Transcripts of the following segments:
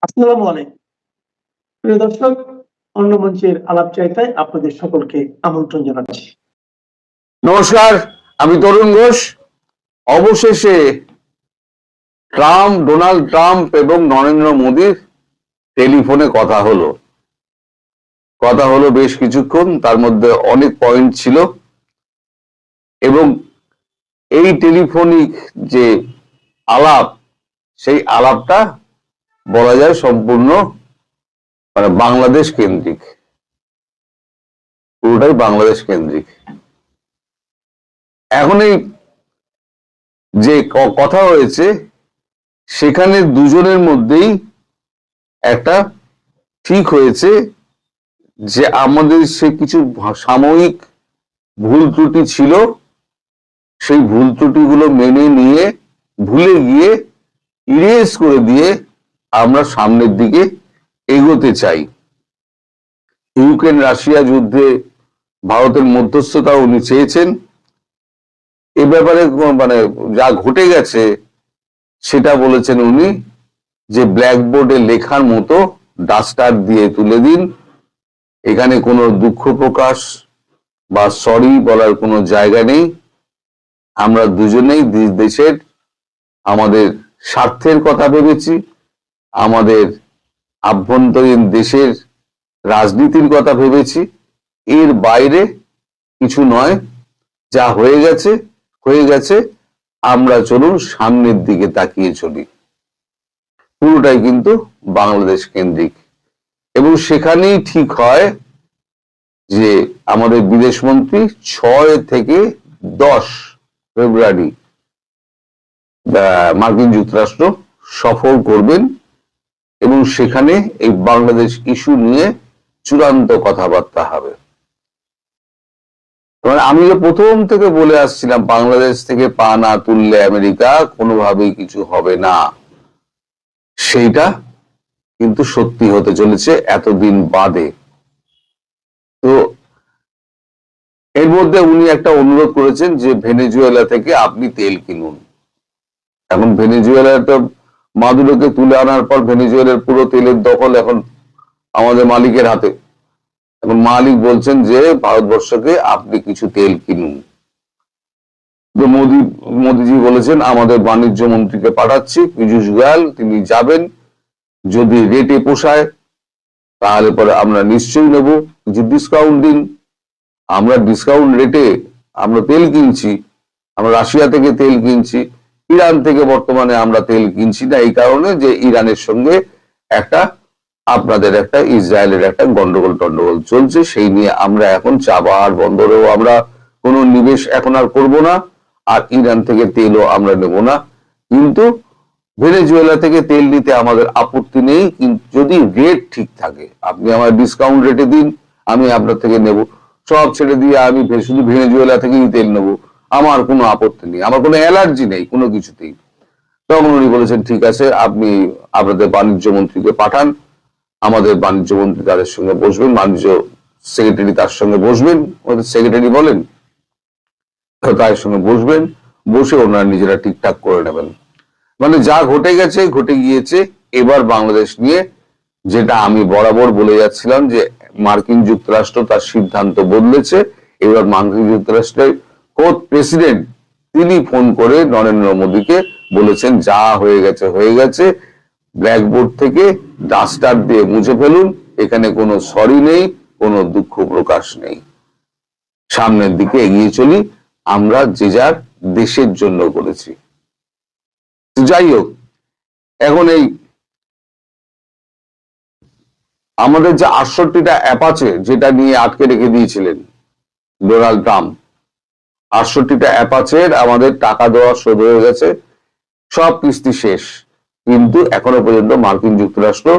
আসসালামু আলাইকুম। প্রিয় দর্শক, অন্য মঞ্চের আলাপচারিতায় আপনাদের সকলকে আমন্ত্রণ জানাচ্ছি। নমস্কার, আমি তরুণ ঘোষ। অবশেষে ডোনাল্ড ট্রাম্প এবং নরেন্দ্র মোদীর টেলিফোনে কথা হলো বেশ কিছুক্ষণ। তার মধ্যে অনেক পয়েন্ট ছিল এবং এই টেলিফোনিক যে আলাপ, সেই আলাপটা বলা যায় সম্পূর্ণ বাংলাদেশ কেন্দ্রিক, পুরোটাই বাংলাদেশ কেন্দ্রিক। এখন এই যে কথা হয়েছে সেখানে দুজনের মধ্যেই একটা ঠিক হয়েছে যে আমাদের সে কিছু সাময়িক ভুল ত্রুটি ছিল, সেই ভুল ত্রুটিগুলো মেনে নিয়ে ভুলে গিয়ে ইরেজ করে দিয়ে আমরা সামনের দিকে এগোতে চাই। ইউক্রেন রাশিয়া যুদ্ধে ভারতের মধ্যস্থতা উনি চেয়েছেন। এ ব্যাপারে যা ঘটে গেছে সেটা বলেছেন উনি যে ব্ল্যাকবোর্ডে লেখার মতো ডাস্টার দিয়ে তুলে দিন, এখানে কোনো দুঃখ প্রকাশ বা সরি বলার কোনো জায়গা নেই। আমরা দুজনেই দেশের আমাদের স্বার্থের কথা ভেবেছি, আমাদের আভ্যন্তরীণ দেশের রাজনীতির কথা ভেবেছি। এর বাইরে কিছু নয়, যা হয়ে গেছে। আমরা চলুন সামনের দিকে তাকিয়ে চলি। পুরোটাই কিন্তু বাংলাদেশ কেন্দ্রিক এবং সেখানেই ঠিক হয় যে আমাদের বিদেশমন্ত্রী 6 থেকে 10 ফেব্রুয়ারি মার্কিন যুক্তরাষ্ট্র সফর করবেন এবং সেখানে এই বাংলাদেশ ইস্যু নিয়ে চূড়ান্ত কথাবার্তা হবে। আমি প্রথম থেকে বলে আসছিলাম, বাংলাদেশ থেকে পা না তুললে আমেরিকা কোনোভাবেই কিছু হবে না। সেইটা কিন্তু সত্যি হতে চলেছে এতদিন বাদে। তো এর মধ্যে উনি একটা অনুরোধ করেছেন যে ভেনেজুয়েলা থেকে আপনি তেল কিনুন। এখন ভেনেজুয়েলাটা মাদুরোকে তুলে আনার পর ভেনেজুয়েলার পুরো তেলের দখল এখন আমাদের মালিকের হাতে। এখন মালিক বলছেন যে ভারতবর্ষকে আপনি কিছু তেল কিনুন। মোদীজি বলেছেন আমাদের বাণিজ্য মন্ত্রীকে পাঠাচ্ছি, পীযূষ গোয়াল, তিনি যাবেন। যদি রেটে পোষায় তাহলে পরে আমরা নিশ্চয়ই নেব, কিছু ডিসকাউন্ট দিন। আমরা ডিসকাউন্ট রেটে আমরা তেল কিনছি, আমরা রাশিয়া থেকে তেল কিনছি, ইরান থেকে বর্তমানে আমরা তেল কিনছি না, এই কারণে যে ইরানের সঙ্গে আপনাদের একটা ইসরায়েলের একটা গন্ডগোল চলছে, সেই নিয়ে আমরা এখন চাবাহার বন্দরেও আমরা কোনো নিবেশ এখন আর করব না, আর ইরান থেকে তেলও আমরা নেব না। কিন্তু ভেনেজুয়েলা থেকে তেল নিতে আমাদের আপত্তি নেই, কিন্তু যদি রেট ঠিক থাকে, আপনি আমার ডিসকাউন্ট রেটে দিন, আমি আপনার থেকে নেব। সব ছেড়ে দিয়ে আমি শুধু ভেনেজুয়েলা থেকেই তেল নেব, আমার কোনো আপত্তি নেই, আমার কোনো অ্যালার্জি নেই কোনো কিছুতেই। তখন উনি বলেছেন ঠিক আছে, আপনি আপনাদের বাণিজ্য মন্ত্রীকে পাঠান, আমাদের বাণিজ্য মন্ত্রী তাদের সঙ্গে বসবেন, বাণিজ্য সেক্রেটারি তার সঙ্গে বসবেন, ওদের সেক্রেটারি বলেন, তার সঙ্গে বসবেন, বসে ওনারা নিজেরা ঠিকঠাক করে নেবেন। মানে যা ঘটে গিয়েছে। এবার বাংলাদেশ নিয়ে যেটা আমি বরাবর বলে যাচ্ছিলাম যে মার্কিন যুক্তরাষ্ট্র তার সিদ্ধান্ত বদলেছে। এবার মার্কিন যুক্তরাষ্ট্রের কোর্ট প্রেসিডেন্ট তিনি ফোন করে নরেন্দ্র মোদীকে বলেছেন যা হয়ে গেছে, ব্ল্যাকবোর্ড থেকে ডাস্টার দিয়ে মুছে ফেলুন, এখানে কোনো সরি নেই, কোনো দুঃখ প্রকাশ নেই, সামনের দিকে এগিয়ে চলি, আমরা যে যার দেশের জন্য করেছি। যাই হোক, এখন এই আমাদের যে 68টা অ্যাপাচে যেটা নিয়ে আটকে রেখে দিয়েছিলেন ডোনাল্ড ট্রাম্প, 68টা অ্যাপাচের আমাদের টাকা দেওয়া শোধ হয়ে গেছে, সব কিস্তি শেষ, কিন্তু এখনো পর্যন্ত মার্কিন যুক্তরাষ্ট্র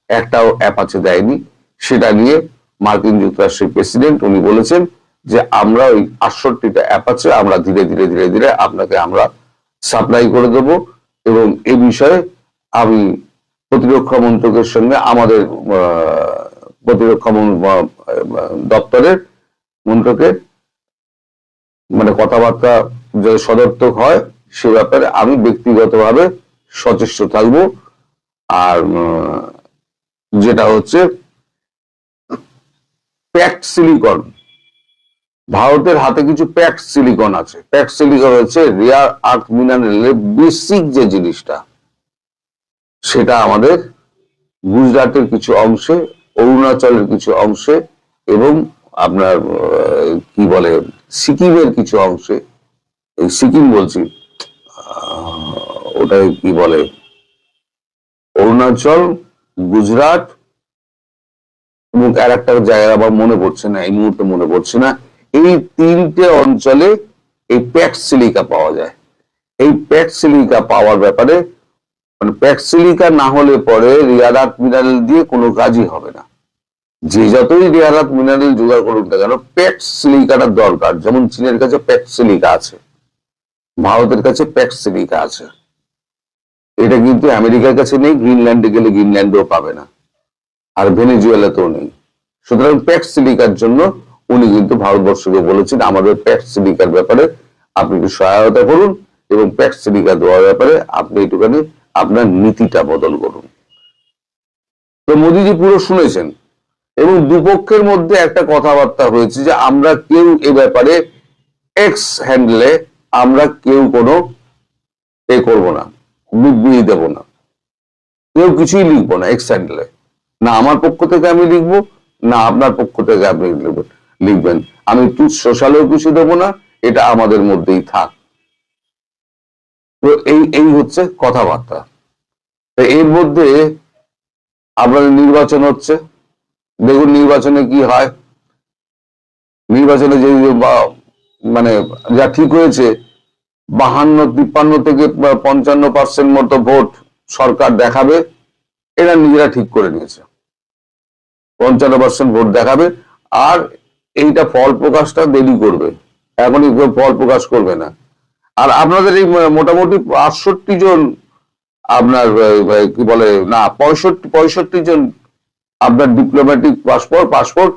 একটাও অ্যাপাচে দেয়নি। সেটা নিয়ে মার্কিন যুক্তরাষ্ট্রের প্রেসিডেন্ট উনি বলেছেন যে আমরা ওই 68টা অ্যাপাচে আমরা ধীরে ধীরে আপনাকে আমরা সাপ্লাই করে দেব, এবং এ বিষয়ে আমি প্রতিরক্ষা মন্ত্রকের সঙ্গে আমাদের প্রতিরক্ষা দপ্তরের মন্ত্রকের কথাবার্তা যদি সদর্থক হয় সে ব্যাপারে আমি ব্যক্তিগতভাবে সচেষ্ট থাকবো। আর যেটা হচ্ছে প্যাকড সিলিকন, ভারতের হাতে কিছু প্যাকড সিলিকন আছে। প্যাকড সিলিকন হচ্ছে রেয়ার আর্থ মিনারেলের বেসিক যে জিনিসটা, সেটা আমাদের গুজরাটের কিছু অংশে, অরুণাচলের কিছু অংশে এবং আপনার কি বলে সিকিমের কিছু অংশে, এই সিকিম বলছি, ওটাই কি বলে, অরুণাচল, গুজরাট এবং আর একটা জায়গা আবার মনে পড়ছে না, এই মুহূর্তে মনে পড়ছে না। এই তিনটে অঞ্চলে এই প্যাকড সিলিকা পাওয়া যায়। এই প্যাকড সিলিকা পাওয়ার ব্যাপারে, মানে প্যাকড সিলিকা না হলে পরে রেয়ার আর্থ মিনারেল দিয়ে কোনো কাজই হবে না। যে যতই রেয়ার আর্থ মিনারেল জোগাড় করুক না কেন, প্যাকড সিলিকাটা দরকার। যেমন চীনের কাছে প্যাকড সিলিকা আছে, ভারতের কাছে প্যাকড সিলিকা আছে। এটা কিন্তু আমেরিকার কাছে নেই, গ্রিনল্যান্ডে গেলে গ্রিনল্যান্ডেও পাবে না, আর ভেনেজুয়েলাতেও নেই। সুতরাং প্যাকড সিলিকার জন্য উনি কিন্তু ভারতবর্ষকে বলেছেন, আমাদের প্যাকড সিলিকার ব্যাপারে আপনি একটু সহায়তা করুন এবং প্যাকড সিলিকা দেওয়ার ব্যাপারে আপনি একটুখানি আপনার নীতিটা বদল করুন। তো মোদিজি পুরো শুনেছেন এবং দুপক্ষের মধ্যে একটা কথাবার্তা হয়েছে যে আমরা কেউ এ ব্যাপারে এক্স হ্যান্ডেলে আমরা কেউ কোনো এ করবো না, বিবৃতি দেব না, কেউ কিছুই লিখবো না এক্স হ্যান্ডেলে। না আমার পক্ষ থেকে আমি লিখবো, না আপনার পক্ষ থেকে আপনি লিখবেন। আমি সোশ্যালেও কিছু দেবো না, এটা আমাদের মধ্যেই থাক। তো এই হচ্ছে কথাবার্তা। এর মধ্যে আপনাদের নির্বাচন হচ্ছে, দেখুন নির্বাচনে কি হয়। নির্বাচনে যে মানে যা ঠিক হয়েছে, 52-53 থেকে 55% মতো ভোট সরকার দেখাবে, এরা নিজেরা ঠিক করে নিয়েছে। 55% ভোট দেখাবে, আর এইটা ফল প্রকাশটা দেরি করবে, এখনই ফল প্রকাশ করবে না। আর আপনাদের এই মোটামুটি 68 জন আপনার কি বলে না 65 জন আপনার ডিপ্লোম্যাটিক পাসপোর্ট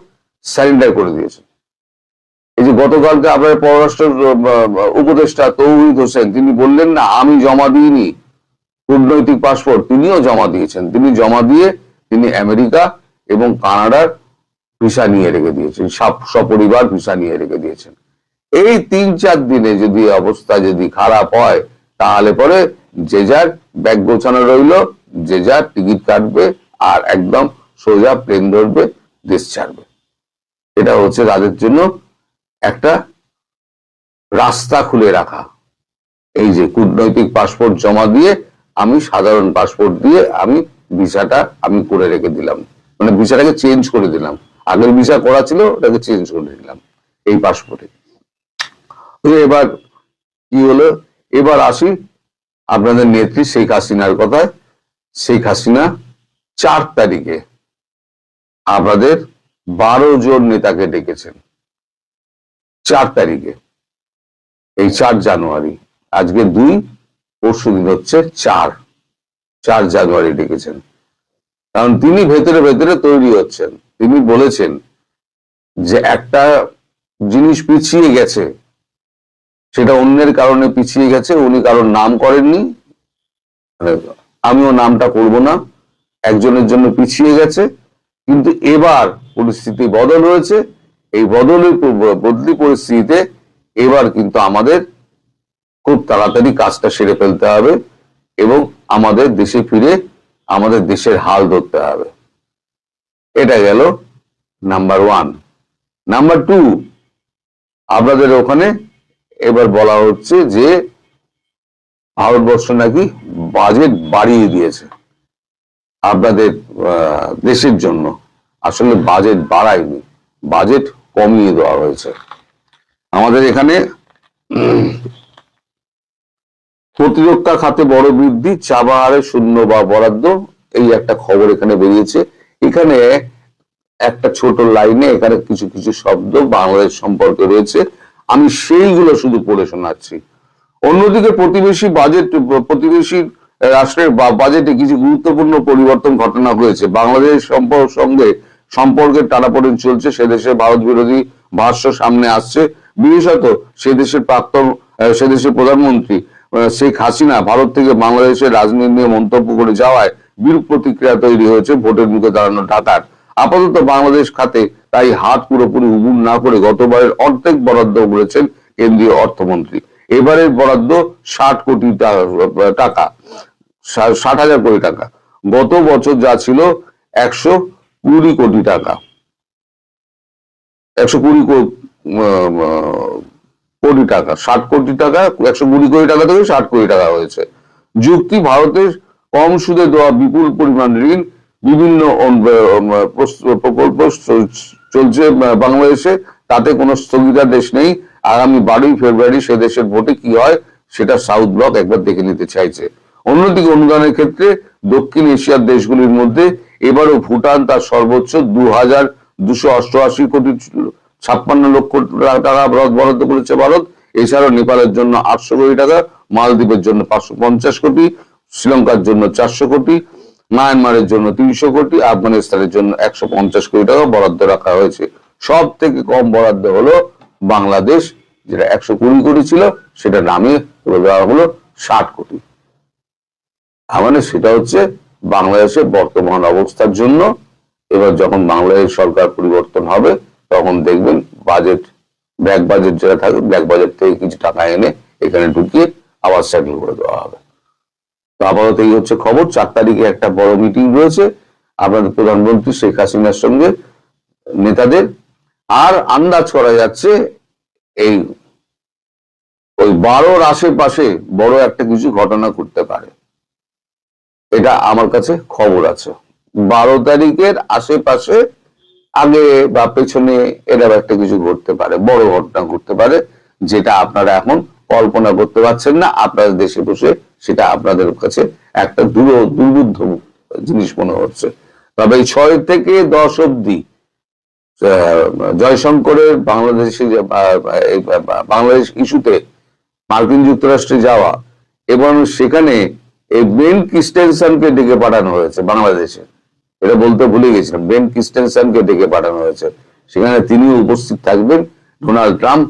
স্যারেন্ডার করে দিয়েছে। এই যে গতকালকে আপনার পররাষ্ট্র উপদেষ্টা তৌহিদ হোসেন, তিনি বললেন না আমি জমা দিইনি কূটনৈতিক পাসপোর্ট, তিনিও জমা দিয়েছেন। তিনি জমা দিয়ে তিনি আমেরিকা এবং কানাডার ভিসা নিয়ে রেখে দিয়েছেন, সপরিবার ভিসা নিয়ে রেখে দিয়েছেন। এই 3-4 দিনে যদি অবস্থা যদি খারাপ হয়, তাহলে পরে যে যার ব্যাগ গোছানো রইল, যে যার টিকিট কাটবে আর একদম সোজা প্লেন ধরবে, দেশ ছাড়বে। এটা হচ্ছে তাদের জন্য একটা রাস্তা খুলে রাখা। এই যে কূটনৈতিক পাসপোর্ট জমা দিয়ে আমি সাধারণ পাসপোর্ট দিয়ে আমি ভিসাটা আমি করে রেখে দিলাম, মানে ভিসাটাকে চেঞ্জ করে দিলাম। আগের ভিসা করা ছিল, ওটাকে চেঞ্জ করে দিলাম এই পাসপোর্টে। এবার কি হলো, এবার আসি আপনাদের নেত্রী শেখ হাসিনার কথায়। শেখ হাসিনা 4 তারিখে আপনাদের 12 জন নেতাকে ডেকেছেন। 4 তারিখে, এই 4 জানুয়ারি, আজকে 2, পরশু দিন হচ্ছে 4 জানুয়ারি ডেকেছেন। কারণ তিনি ভেতরে ভেতরে তৈরি হচ্ছেন। তিনি বলেছেন যে একটা জিনিস পিছিয়ে গেছে, সেটা অন্যের কারণে পিছিয়ে গেছে, উনি কারোর নাম করেননি, আমিও নামটা করব না, একজনের জন্য পিছিয়ে গেছে, কিন্তু এবার পরিস্থিতি বদল হয়েছে। এই বদলি পরিস্থিতিতে এবার কিন্তু আমাদের খুব তাড়াতাড়ি কাজটা সেরে ফেলতে হবে এবং আমাদের দেশে ফিরে আমাদের দেশের হাল ধরতে হবে। এটা গেল নাম্বার 1। নাম্বার 2, আপনাদের ওখানে এবার বলা হচ্ছে যে ভারতবর্ষ নাকি বাজেট বাড়িয়ে দিয়েছে আপনাদের দেশের জন্য। আসলে বাজেট বাড়ায়নি, বাজেট কমিয়ে দেওয়া হয়েছে। আমাদের এখানে প্রতিরক্ষা খাতে বড় বৃদ্ধি, চাবাহারে শূন্য বা বরাদ্দ, এই একটা খবর এখানে বেরিয়েছে। এখানে একটা ছোট লাইনে এখানে কিছু কিছু শব্দ বাংলাদেশ সম্পর্কে রয়েছে, আমি সেইগুলো শুধু পড়ে শোনাচ্ছি। অন্যদিকে প্রতিবেশী রাষ্ট্রের বাজেটে কিছু গুরুত্বপূর্ণ পরিবর্তন ঘটনা হয়েছে। বাংলাদেশ সঙ্গে সম্পর্কের টানাপোড়েন চলছে, সে দেশে ভারত বিরোধী ভাষ্য সামনে আসছে। বিশেষত সে দেশের প্রধানমন্ত্রী শেখ হাসিনা ভারত থেকে বাংলাদেশের রাজনীতি নিয়ে মন্তব্য করে যাওয়ায় বিরূপ প্রতিক্রিয়া তৈরি হয়েছে ভোটের মুখে দাঁড়ানো ঢাকার। আপাতত বাংলাদেশ খাতে তাই হাত পুরোপুরি উবুর না করে গতবারের অর্ধেক বরাদ্দ করেছেন কেন্দ্রীয় অর্থমন্ত্রী। এবারের বরাদ্দ 60 কোটি টাকা, 60,000 কোটি টাকা। গত বছর যা ছিল 120 কোটি টাকা, 120 কোটি টাকা, 60 কোটি টাকা, 120 কোটি টাকা থেকে 60 কোটি টাকা হয়েছে। যুক্তি, ভারতের কম সুদে দেওয়া বিপুল পরিমাণ ঋণ, বিভিন্ন প্রকল্প চলছে বাংলাদেশে, তাতে কোনো স্থগিতাদেশ নেই। আগামী 12ই ফেব্রুয়ারি সে দেশের ভোটে কি হয় সেটা সাউথ ব্লক একবার দেখে নিতে চাইছে। অন্যদিকে অনুদানের ক্ষেত্রে দক্ষিণ এশিয়ার দেশগুলির মধ্যে এবারও ভুটান তার সর্বোচ্চ 2,288 কোটি 56 লক্ষ টাকা বরাদ্দ করেছে ভারত। এছাড়াও নেপালের জন্য 800 কোটি টাকা, মালদ্বীপের জন্য 550 কোটি, শ্রীলঙ্কার জন্য 400 কোটি, মায়ানমারের জন্য 300 কোটি, আফগানিস্তানের জন্য 150 কোটি টাকা বরাদ্দ রাখা হয়েছে। সব থেকে কম বরাদ্দ হলো বাংলাদেশ, যেটা 120 কোটি ছিল, সেটা নামিয়ে দেওয়া হলো 60 কোটি। মানে সেটা হচ্ছে বাংলাদেশের বর্তমান অবস্থার জন্য। এবার যখন বাংলাদেশ সরকার পরিবর্তন হবে তখন দেখবেন বাজেট, ব্ল্যাক বাজেট যেটা থাকে, ব্ল্যাক বাজেট থেকে কিছু টাকা এনে এখানে ঢুকিয়ে আবার সেটেল করে দেওয়া হবে। তো আপাতত এই হচ্ছে খবর। 4 তারিখে একটা বড় মিটিং রয়েছে আপনাদের প্রধানমন্ত্রী শেখ হাসিনার সঙ্গে নেতাদের। আর আন্দাজ করা যাচ্ছে এই ওই 12-র আশেপাশে বড় একটা কিছু ঘটনা ঘটতে পারে, এটা আমার কাছে খবর আছে। 12 তারিখের আশেপাশে আগে বা পেছনে এরকম একটা কিছু ঘটতে পারে, বড় ঘটনা ঘটতে পারে, যেটা আপনারা এখন কল্পনা করতে পারছেন না। আপনাদের দেশে বসে সেটা আপনাদের কাছে একটা দুর্বোধ্য জিনিস মনে হচ্ছে। তবে এই 6 থেকে 10 অব্দি জয়শঙ্করের বাংলাদেশ ইস্যুতে মার্কিন যুক্তরাষ্ট্রে যাওয়া এবং সেখানে এই বেন ক্রিস্টেনসনকে ডেকে পাঠানো হয়েছে বাংলাদেশে, এটা বলতে ভুলে গেছিলাম। বেন ক্রিস্টেনসনকে ডেকে পাঠানো হয়েছে, সেখানে তিনিও উপস্থিত থাকবেন। Donald Trump